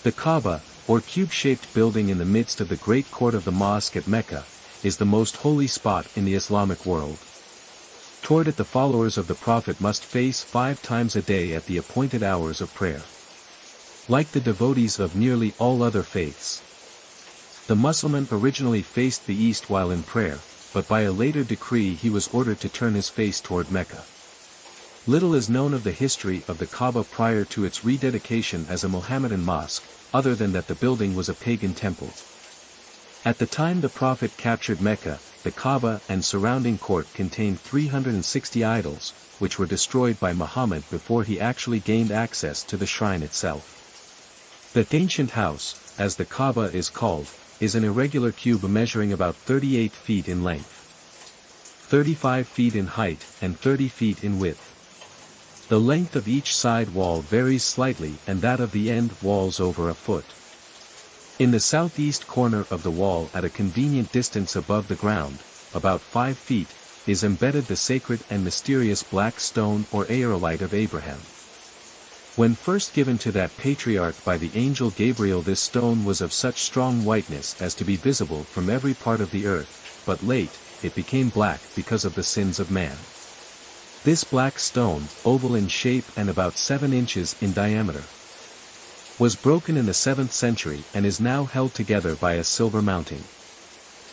The Kaaba, or cube-shaped building in the midst of the great court of the mosque at Mecca, is the most holy spot in the Islamic world. Toward it the followers of the Prophet must face 5 times a day at the appointed hours of prayer. Like the devotees of nearly all other faiths, the Muslim originally faced the east while in prayer, but by a later decree he was ordered to turn his face toward Mecca. Little is known of the history of the Kaaba prior to its rededication as a Mohammedan mosque, other than that the building was a pagan temple. At the time the Prophet captured Mecca, the Kaaba and surrounding court contained 360 idols, which were destroyed by Muhammad before he actually gained access to the shrine itself. The ancient house, as the Kaaba is called, is an irregular cube measuring about 38 feet in length, 35 feet in height and 30 feet in width. The length of each side wall varies slightly and that of the end walls over a foot. In the southeast corner of the wall at a convenient distance above the ground, about 5 feet, is embedded the sacred and mysterious black stone or aerolite of Abraham. When first given to that patriarch by the angel Gabriel, this stone was of such strong whiteness as to be visible from every part of the earth, but late, it became black because of the sins of man. This black stone, oval in shape and about 7 inches in diameter, was broken in the 7th century and is now held together by a silver mounting.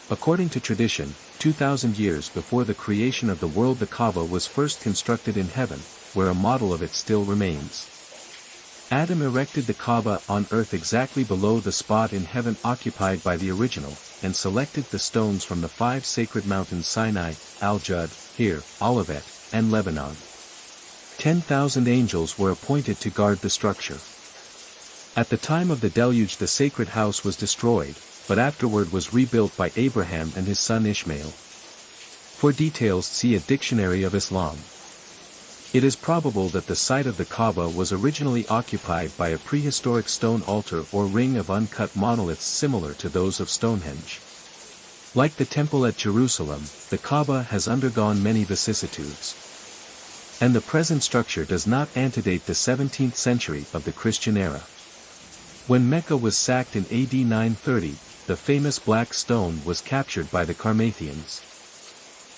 According to tradition, 2,000 years before the creation of the world, the Kaaba was first constructed in heaven, where a model of it still remains. Adam erected the Kaaba on earth exactly below the spot in heaven occupied by the original, and selected the stones from the 5 sacred mountains Sinai, Al-Jud, Hir, Olivet, and Lebanon. 10,000 angels were appointed to guard the structure. At the time of the deluge the sacred house was destroyed, but afterward was rebuilt by Abraham and his son Ishmael. For details see a Dictionary of Islam. It is probable that the site of the Kaaba was originally occupied by a prehistoric stone altar or ring of uncut monoliths similar to those of Stonehenge. Like the temple at Jerusalem, the Kaaba has undergone many vicissitudes, and the present structure does not antedate the 17th century of the Christian era. When Mecca was sacked in AD 930, the famous black stone was captured by the Carmathians,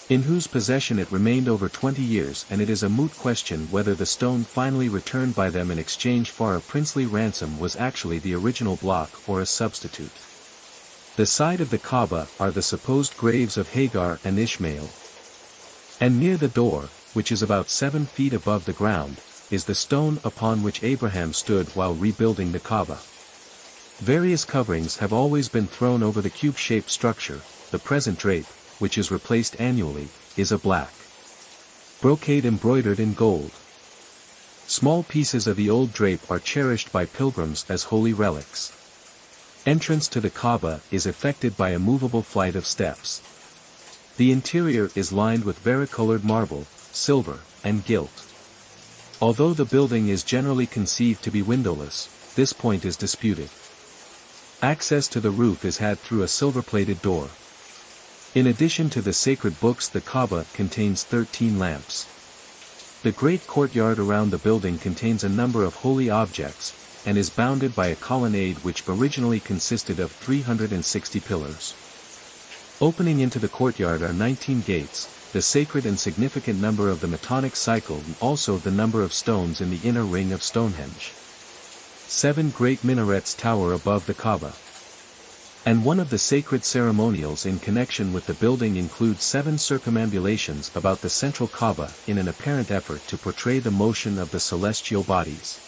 in whose possession it remained over 20 years, and it is a moot question whether the stone finally returned by them in exchange for a princely ransom was actually the original block or a substitute. The side of the Kaaba are the supposed graves of Hagar and Ishmael, and near the door, which is about 7 feet above the ground, is the stone upon which Abraham stood while rebuilding the Kaaba. Various coverings have always been thrown over the cube-shaped structure. The present drape, which is replaced annually, is a black brocade embroidered in gold. Small pieces of the old drape are cherished by pilgrims as holy relics. Entrance to the Kaaba is effected by a movable flight of steps. The interior is lined with varicolored marble, silver, and gilt. Although the building is generally conceived to be windowless, this point is disputed. Access to the roof is had through a silver-plated door. In addition to the sacred books, the Kaaba contains 13 lamps. The great courtyard around the building contains a number of holy objects, and is bounded by a colonnade which originally consisted of 360 pillars. Opening into the courtyard are 19 gates, the sacred and significant number of the Metonic cycle, and also the number of stones in the inner ring of Stonehenge. 7 great minarets tower above the Kaaba, and one of the sacred ceremonials in connection with the building includes 7 circumambulations about the central Kaaba in an apparent effort to portray the motion of the celestial bodies.